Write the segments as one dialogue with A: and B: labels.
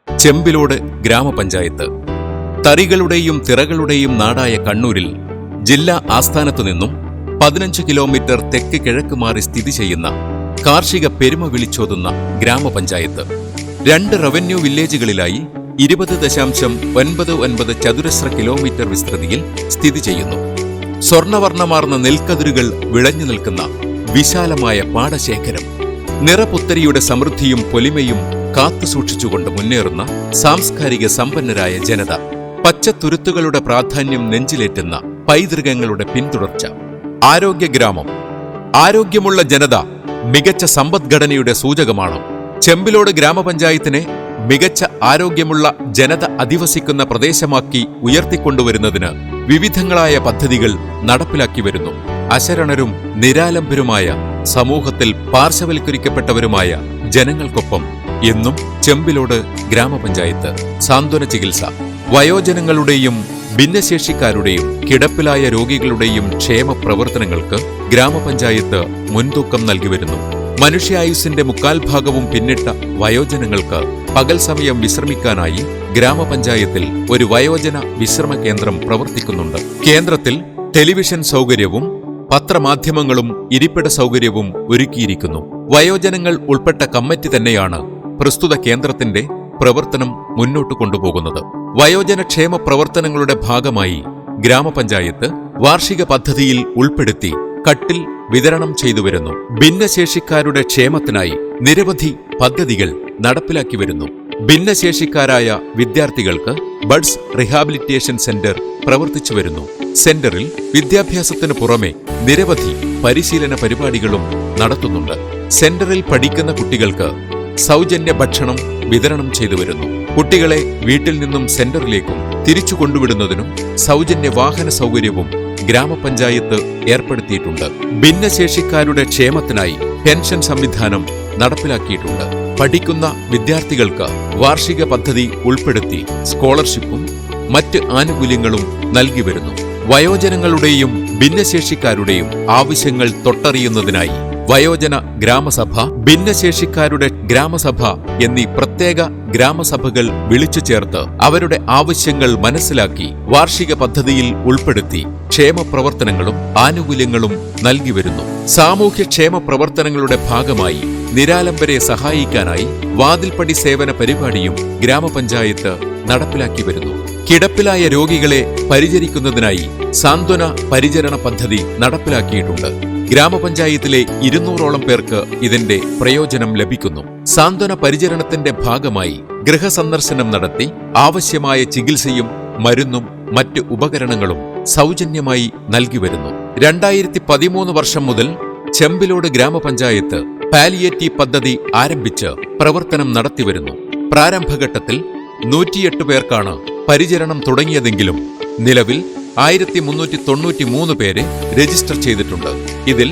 A: ചെമ്പിലോട് ഗ്രാമപഞ്ചായത്ത്. തറികളുടെയും തിറകളുടെയും നാടായ കണ്ണൂരിൽ ജില്ലാ ആസ്ഥാനത്തു നിന്നും 15 കിലോമീറ്റർ തെക്ക് കിഴക്ക് മാറി സ്ഥിതി ചെയ്യുന്ന കാർഷിക പെരുമ വിളിച്ചോതുന്ന ഗ്രാമപഞ്ചായത്ത് 2 റവന്യൂ വില്ലേജുകളിലായി 20.99 ചതുരശ്ര കിലോമീറ്റർ വിസ്തൃതിയിൽ സ്ഥിതി ചെയ്യുന്നു. സ്വർണവർണ്ണമാർന്ന നെൽക്കതിരുകൾ വിളഞ്ഞു നിൽക്കുന്ന വിശാലമായ പാടശേഖരം, നിറപുത്തരിയുടെ സമൃദ്ധിയും പൊലിമയും കാത്തുസൂക്ഷിച്ചുകൊണ്ട് മുന്നേറുന്ന സാംസ്കാരിക സമ്പന്നരായ ജനത, പച്ചത്തുരുത്തുകളുടെ പ്രാധാന്യം നെഞ്ചിലേറ്റുന്ന പൈതൃകങ്ങളുടെ പിന്തുടർച്ച. ആരോഗ്യഗ്രാമം. ആരോഗ്യമുള്ള ജനത മികച്ച സമ്പദ്ഘടനയുടെ സൂചകമാണ്. ചെമ്പിലോട് ഗ്രാമപഞ്ചായത്തിനെ മികച്ച ആരോഗ്യമുള്ള ജനത അധിവസിക്കുന്ന പ്രദേശമാക്കി ഉയർത്തിക്കൊണ്ടുവരുന്നതിന് വിവിധങ്ങളായ പദ്ധതികൾ നടപ്പിലാക്കി വരുന്നു. അശരണരും നിരാലംബരുമായ സമൂഹത്തിൽ പാർശ്വവൽക്കരിക്കപ്പെട്ടവരുമായ ജനങ്ങൾക്കൊപ്പം എന്നും ചെമ്പിലോട് ഗ്രാമപഞ്ചായത്ത്. സാന്ത്വന ചികിത്സ. വയോജനങ്ങളുടെയും ഭിന്നശേഷിക്കാരുടെയും കിടപ്പിലായ രോഗികളുടെയും ക്ഷേമ പ്രവർത്തനങ്ങൾക്ക് ഗ്രാമപഞ്ചായത്ത് മുൻതൂക്കം നൽകി വരുന്നു. മനുഷ്യായുസ്സിന്റെ 3/4 ഭാഗവും പിന്നിട്ട വയോജനങ്ങൾക്ക് പകൽ സമയം വിശ്രമിക്കാനായി ഗ്രാമപഞ്ചായത്തിൽ ഒരു വയോജന വിശ്രമ കേന്ദ്രം പ്രവർത്തിക്കുന്നുണ്ട്. കേന്ദ്രത്തിൽ ടെലിവിഷൻ സൗകര്യവും പത്രമാധ്യമങ്ങളും ഇരിപ്പിട സൗകര്യവും ഒരുക്കിയിരിക്കുന്നു. വയോജനങ്ങൾ ഉൾപ്പെട്ട കമ്മിറ്റി തന്നെയാണ് പ്രസ്തുത കേന്ദ്രത്തിന്റെ പ്രവർത്തനം മുന്നോട്ട് കൊണ്ടുപോകുന്നത്. വയോജനക്ഷേമ പ്രവർത്തനങ്ങളുടെ ഭാഗമായി ഗ്രാമപഞ്ചായത്ത് വാർഷിക പദ്ധതിയിൽ ഉൾപ്പെടുത്തി കട്ടിൽ വിതരണം ചെയ്തുവരുന്നു. ഭിന്നശേഷിക്കാരുടെ ക്ഷേമത്തിനായി നിരവധി പദ്ധതികൾ നടപ്പിലാക്കി വരുന്നു. ഭിന്നശേഷിക്കാരായ വിദ്യാർത്ഥികൾക്ക് ബഡ്സ് റീഹാബിലിറ്റേഷൻ സെന്റർ പ്രവർത്തിച്ചു വരുന്നു. സെന്ററിൽ വിദ്യാഭ്യാസത്തിനു പുറമെ നിരവധി പരിശീലന പരിപാടികളും നടത്തുന്നുണ്ട്. സെന്ററിൽ പഠിക്കുന്ന കുട്ടികൾക്ക് സൗജന്യ ഭക്ഷണം വിതരണം ചെയ്തു വരുന്നു. കുട്ടികളെ വീട്ടിൽ നിന്നും സെന്ററിലേക്കും തിരിച്ചു കൊണ്ടുവിടുന്നതിനും സൗജന്യ വാഹന സൗകര്യവും ഗ്രാമപഞ്ചായത്ത് ഏർപ്പെടുത്തിയിട്ടുണ്ട്. ഭിന്നശേഷിക്കാരുടെ ക്ഷേമത്തിനായി പെൻഷൻ സംവിധാനം നടപ്പിലാക്കിയിട്ടുണ്ട്. പഠിക്കുന്ന വിദ്യാർത്ഥികൾക്ക് വാർഷിക പദ്ധതി ഉൾപ്പെടുത്തി സ്കോളർഷിപ്പും മറ്റ് ആനുകൂല്യങ്ങളും നൽകി വരുന്നു. വയോജനങ്ങളുടെയും ഭിന്നശേഷിക്കാരുടെയും ആവശ്യങ്ങൾ തൊട്ടറിയുന്നതിനായി വയോജന ഗ്രാമസഭ, ഭിന്നശേഷിക്കാരുടെ ഗ്രാമസഭ എന്നീ പ്രത്യേക ഗ്രാമസഭകൾ വിളിച്ചു ചേർത്ത് അവരുടെ ആവശ്യങ്ങൾ മനസ്സിലാക്കി വാർഷിക പദ്ധതിയിൽ ഉൾപ്പെടുത്തി ക്ഷേമ പ്രവർത്തനങ്ങളും ആനുകൂല്യങ്ങളും നൽകി വരുന്നു. സാമൂഹ്യക്ഷേമ പ്രവർത്തനങ്ങളുടെ ഭാഗമായി നിരാലംബരെ സഹായിക്കാനായി വാതിൽപ്പടി സേവന പരിപാടിയും ഗ്രാമപഞ്ചായത്ത് നടപ്പിലാക്കി വരുന്നു. കിടപ്പിലായ രോഗികളെ പരിചരിക്കുന്നതിനായി സാന്ത്വന പരിചരണ പദ്ധതി നടപ്പിലാക്കിയിട്ടുണ്ട്. ഗ്രാമപഞ്ചായത്തിലെ 200ഓളം പേർക്ക് ഇതിന്റെ പ്രയോജനം ലഭിക്കുന്നു. സാന്ത്വന പരിചരണത്തിന്റെ ഭാഗമായി ഗൃഹസന്ദർശനം നടത്തി ആവശ്യമായ ചികിത്സയും മരുന്നും മറ്റ് ഉപകരണങ്ങളും സൗജന്യമായി നൽകി വരുന്നു. 2013 വർഷം മുതൽ ചെമ്പിലോട് ഗ്രാമപഞ്ചായത്ത് പാലിയേറ്റീവ് പദ്ധതി ആരംഭിച്ച് പ്രവർത്തനം നടത്തിവരുന്നു. പ്രാരംഭഘട്ടത്തിൽ 108 പേർക്കാണ് പരിചരണം തുടങ്ങിയതെങ്കിലും നിലവിൽ 1393 പേരെ രജിസ്റ്റർ ചെയ്തിട്ടുണ്ട്. ഇതിൽ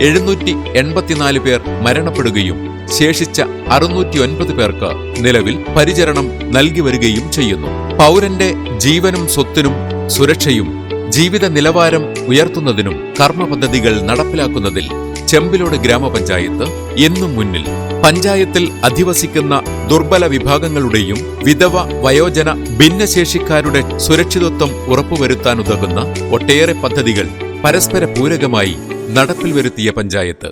A: 784 പേർ മരണപ്പെടുകയും ശേഷിച്ച 609 പേർക്ക് നിലവിൽ പരിചരണം നൽകി വരികയും ചെയ്യുന്നു. പൗരന്റെ ജീവനും സ്വത്തിനും സുരക്ഷയും ജീവിത നിലവാരം ഉയർത്തുന്നതിനും കർമ്മ പദ്ധതികൾ നടപ്പിലാക്കുന്നതിൽ ചെമ്പിലോട് ഗ്രാമപഞ്ചായത്ത് എന്നും മുന്നിൽ. പഞ്ചായത്തിൽ അധിവസിക്കുന്ന ദുർബല വിഭാഗങ്ങളുടെയും വിധവ, വയോജന, ഭിന്നശേഷിക്കാരുടെ സുരക്ഷിതത്വം ഉറപ്പുവരുത്താനുതകുന്ന ഒട്ടേറെ പദ്ധതികൾ പരസ്പര പൂരകമായി നടപ്പിൽ വരുത്തിയ പഞ്ചായത്ത്.